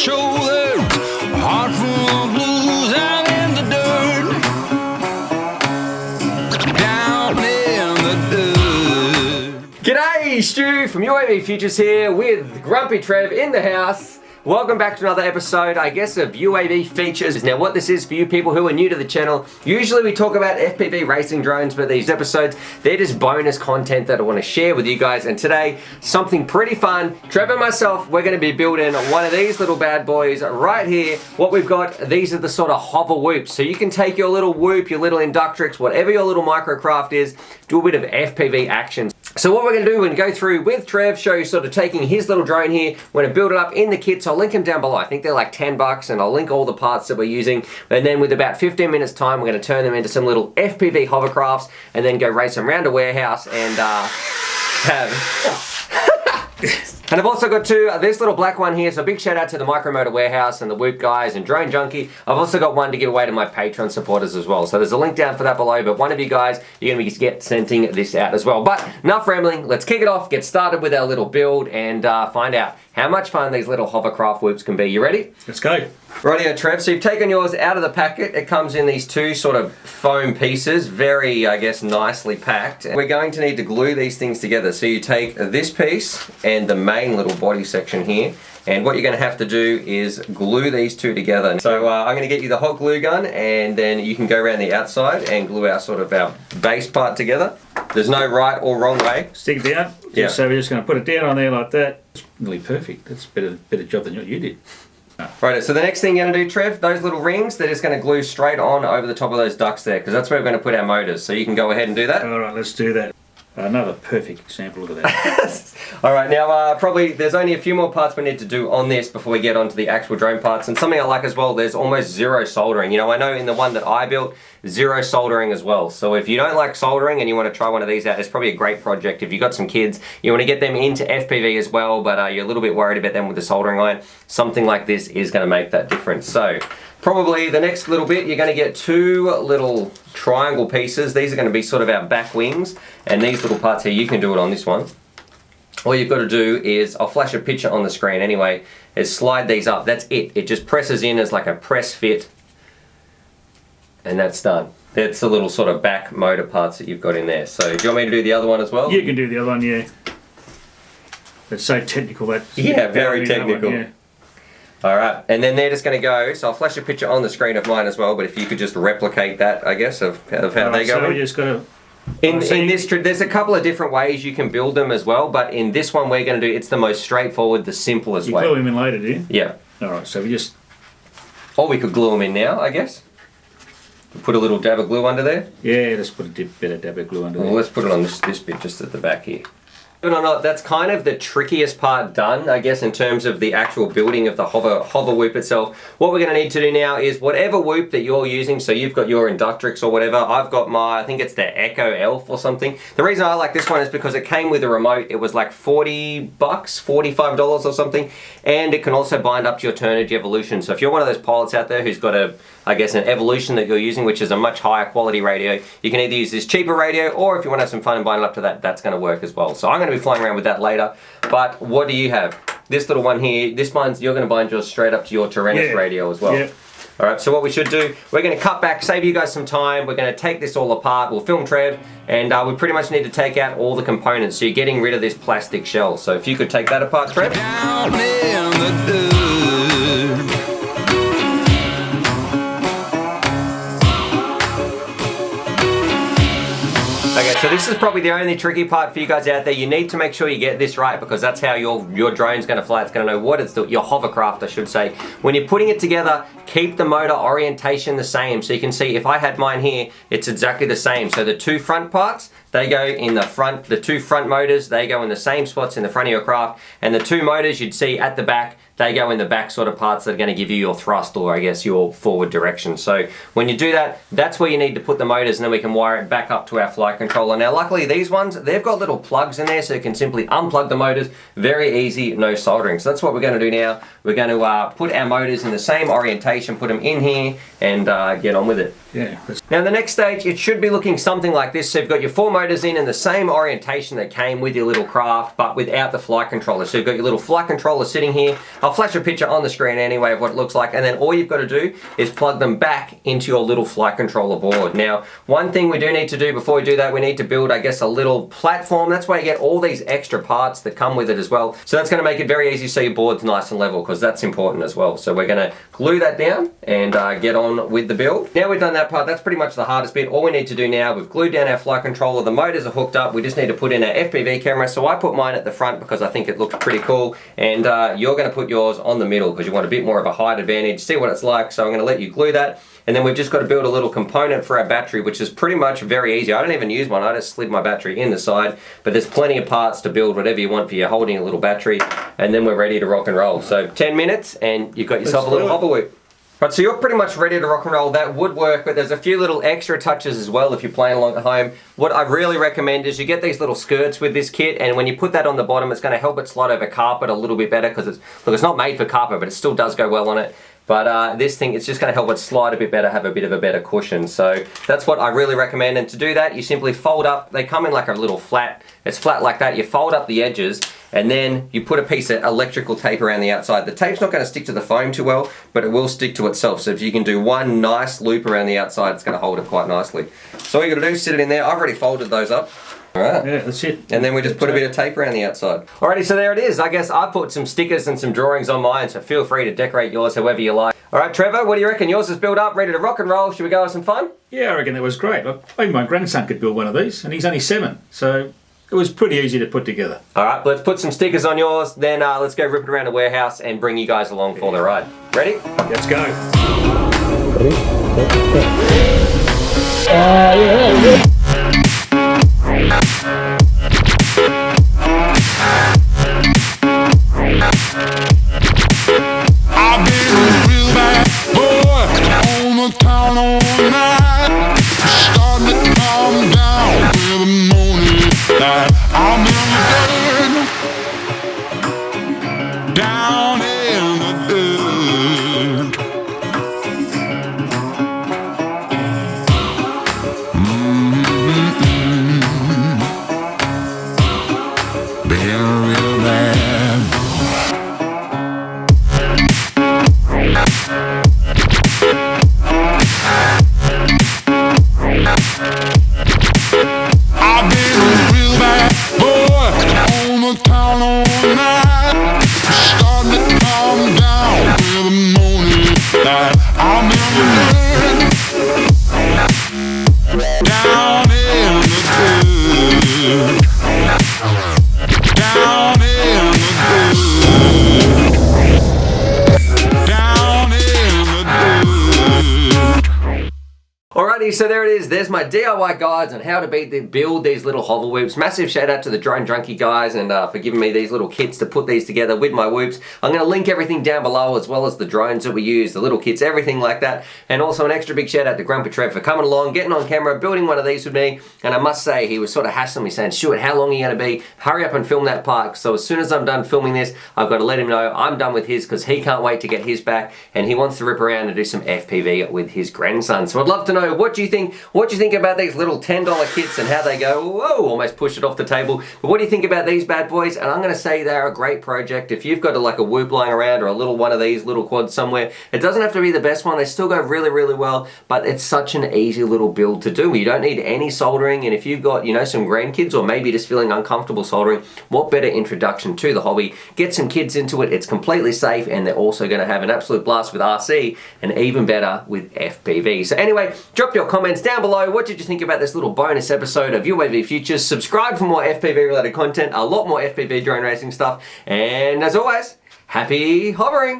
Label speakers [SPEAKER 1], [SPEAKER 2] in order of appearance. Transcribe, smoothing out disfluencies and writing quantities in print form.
[SPEAKER 1] show them. Heart full of blues out in the dirt. Down in the dirt.
[SPEAKER 2] G'day, Stu from UAVfutures here with Grumpy Trev in the house. Welcome back to another episode, I guess, of UAV Features. Now, what this is for you people who are new to the channel, usually we talk about FPV racing drones, but these episodes, they're just bonus content that I want to share with you guys. And today, something pretty fun. Trev and myself, we're going to be building one of these little bad boys right here. What we've got, these are the sort of HOVERWHOOPS. So you can take your little whoop, your little Inductrix, whatever your little microcraft is, do a bit of FPV action. So what we're going to do, we're going to go through with Trev, show you sort of taking his little drone here. We're going to build it up in the kit, so I'll link them down below. I think they're like 10 bucks, and I'll link all the parts that we're using. And then with about 15 minutes time, we're going to turn them into some little FPV hovercrafts, and then go race them around a warehouse and have... And I've also got this little black one here, so big shout out to the Micromotor Warehouse and the Whoop guys and Drone Junkie. I've also got one to give away to my Patreon supporters as well. So there's a link down for that below, but one of you guys, you're going to be sending this out as well. But enough rambling, let's kick it off, get started with our little build and find out how much fun these little hovercraft whoops can be. You ready?
[SPEAKER 3] Let's go.
[SPEAKER 2] Rightio, Trev. So you've taken yours out of the packet. It comes in these two sort of foam pieces, very, I guess, nicely packed. We're going to need to glue these things together. So you take this piece and the main little body section here, and what you're going to have to do is glue these two together. So I'm going to get you the hot glue gun, and then you can go around the outside and glue our sort of our base part together. There's no right or wrong way.
[SPEAKER 3] Stick it down.
[SPEAKER 2] Yeah.
[SPEAKER 3] So we're just going to put it down on there like that. It's nearly perfect. That's a better job than what you did.
[SPEAKER 2] Right, so the next thing you're going to do, Trev, those little rings, they're just going to glue straight on over the top of those ducts there, because that's where we're going to put our motors. So you can go ahead and do that.
[SPEAKER 3] All right, let's do that. Another perfect example, look at that.
[SPEAKER 2] Alright, now probably there's only a few more parts we need to do on this before we get onto the actual drone parts. And something I like as well, there's almost zero soldering. You know, I know in the one that I built, zero soldering as well. So if you don't like soldering and you want to try one of these out, it's probably a great project. If you've got some kids, you want to get them into FPV as well, but you're a little bit worried about them with the soldering iron, something like this is going to make that difference. So probably the next little bit, you're going to get two little triangle pieces. These are going to be sort of our back wings, and these little parts here, you can do it on this one. All you've got to do is, I'll flash a picture on the screen anyway, is slide these up. That's it. It just presses in as like a press fit, and that's done. That's the little sort of back motor parts that you've got in there. So do you want me to do the other one as well?
[SPEAKER 3] You can do the other one, yeah. It's so technical.
[SPEAKER 2] Yeah, very technical.
[SPEAKER 3] Yeah.
[SPEAKER 2] Alright, and then they're just going to go, so I'll flash a picture on the screen of mine as well, but if you could just replicate that, I guess, of how they go.
[SPEAKER 3] So we just got to...
[SPEAKER 2] In this, there's a couple of different ways you can build them as well, but in this one we're going to do, it's the most straightforward, the simplest way.
[SPEAKER 3] You glue them in later, do you?
[SPEAKER 2] Yeah.
[SPEAKER 3] Alright, so we just...
[SPEAKER 2] Or we could glue them in now, I guess. Put a little dab of glue under there.
[SPEAKER 3] Yeah, let's put a bit of dab of glue under there.
[SPEAKER 2] Well, let's put it on this bit just at the back here. Or not, that's kind of the trickiest part done, I guess, in terms of the actual building of the hover whoop itself. What we're going to need to do now is whatever whoop that you're using, so you've got your Inductrix or whatever, I've got my, I think it's the Echo Elf or something. The reason I like this one is because it came with a remote. It was like 40 bucks, $45 or something, and it can also bind up to your Turnigy Evolution. So if you're one of those pilots out there who's got a, I guess, an Evolution that you're using, which is a much higher quality radio, you can either use this cheaper radio, or if you want to have some fun and bind it up to that, that's going to work as well. So I'm going to be flying around with that later. But what do you have? This little one here, this one's, you're going to bind yours straight up to your Tyrannus radio as well.
[SPEAKER 3] Yeah.
[SPEAKER 2] Alright, so what we should do, we're going to cut back, save you guys some time, we're going to take this all apart, we'll film Trev, and we pretty much need to take out all the components, so you're getting rid of this plastic shell. So if you could take that apart, Trev.
[SPEAKER 1] Down in the dirt.
[SPEAKER 2] Okay, so this is probably the only tricky part for you guys out there. You need to make sure you get this right, because that's how your drone's going to fly. It's going to know what it's doing, your hovercraft, I should say. When you're putting it together, keep the motor orientation the same. So you can see if I had mine here, it's exactly the same. So the two front parts, they go in the front, the two front motors, they go in the same spots in the front of your craft, and the two motors you'd see at the back, they go in the back sort of parts that are going to give you your thrust, or I guess your forward direction. So when you do that, that's where you need to put the motors, and then we can wire it back up to our flight controller. Now luckily these ones, they've got little plugs in there, so you can simply unplug the motors. Very easy, no soldering. So that's what we're going to do now. We're going to put our motors in the same orientation, put them in here, and get on with it.
[SPEAKER 3] Yeah.
[SPEAKER 2] Now the next stage, it should be looking something like this. So you've got your four motors in the same orientation that came with your little craft, but without the flight controller. So you've got your little flight controller sitting here. I'll flash a picture on the screen anyway of what it looks like, and then all you've got to do is plug them back into your little flight controller board. Now, one thing we do need to do before we do that, we need to build, I guess, a little platform. That's why you get all these extra parts that come with it as well. So that's going to make it very easy so your board's nice and level, because that's important as well. So we're going to glue that down and get on with the build. Now we've done that part, that's pretty much the hardest bit. All we need to do now, we've glued down our flight controller, the motors are hooked up, we just need to put in our FPV camera. So I put mine at the front because I think it looks pretty cool, and you're going to put yours on the middle because you want a bit more of a height advantage, see what it's like. So I'm going to let you glue that, and then we've just got to build a little component for our battery, which is pretty much very easy. I don't even use one, I just slid my battery in the side, but there's plenty of parts to build whatever you want for your holding a little battery, and then we're ready to rock and roll. So 10 minutes and you've got yourself a little HOVERWHOOP. Right, so you're pretty much ready to rock and roll. That would work, but there's a few little extra touches as well if you're playing along at home. What I really recommend is you get these little skirts with this kit, and when you put that on the bottom, it's going to help it slide over carpet a little bit better, because it's not made for carpet, but it still does go well on it. But this thing, it's just going to help it slide a bit better, have a bit of a better cushion. So that's what I really recommend. And to do that, you simply fold up. They come in like a little flat. It's flat like that. You fold up the edges, and then you put a piece of electrical tape around the outside. The tape's not going to stick to the foam too well, but it will stick to itself. So if you can do one nice loop around the outside, it's going to hold it quite nicely. So all you got to do is sit it in there. I've already folded those up. Alright.
[SPEAKER 3] Yeah, that's it.
[SPEAKER 2] And then we just put a bit of tape around the outside. Alrighty, so there it is. I guess I put some stickers and some drawings on mine, so feel free to decorate yours however you like. Alright, Trevor, what do you reckon? Yours is built up, ready to rock and roll. Should we go have some fun?
[SPEAKER 3] Yeah, I reckon that was great. Even my grandson could build one of these, and he's only 7, so it was pretty easy to put together. Alright,
[SPEAKER 2] let's put some stickers on yours, then let's go rip it around the warehouse and bring you guys along for the ride. Ready?
[SPEAKER 3] Let's go.
[SPEAKER 4] Ready?
[SPEAKER 1] I've been a real bad boy on the town all night. Starting to calm down with the morning light. I'm in the dirt, down in the dirt. Been real bad. I've been a real bad boy on the town all night. Starting to calm down with the morning light. I'm in the dirt, down in the dirt, down in the dirt, down in the dirt.
[SPEAKER 2] Alrighty, so there it is. There's my DIY guides on how to build these little hover whoops. Massive shout out to the Drone Junkie guys and for giving me these little kits to put these together with my whoops. I'm going to link everything down below, as well as the drones that we use, the little kits, everything like that. And also an extra big shout out to Grumpy Trev for coming along, getting on camera, building one of these with me. And I must say, he was sort of hassling me saying, Stuart, how long are you going to be? Hurry up and film that part. So as soon as I'm done filming this, I've got to let him know I'm done with his, because he can't wait to get his back, and he wants to rip around and do some FPV with his grandson. So I'd love to know, what do you think? What do you think about these little $10 kits and how they go? Whoa, almost pushed it off the table. But what do you think about these bad boys? And I'm going to say they're a great project. If you've got like a whoop lying around, or a little one of these little quads somewhere, it doesn't have to be the best one. They still go really, really well, but it's such an easy little build to do. You don't need any soldering, and if you've got, you know, some grandkids, or maybe just feeling uncomfortable soldering, what better introduction to the hobby? Get some kids into it. It's completely safe, and they're also going to have an absolute blast with RC, and even better with FPV. So anyway, drop your comments down below. What did you think about this little bonus episode of UAVfutures? Subscribe for more FPV related content, a lot more FPV drone racing stuff, and as always, happy hovering!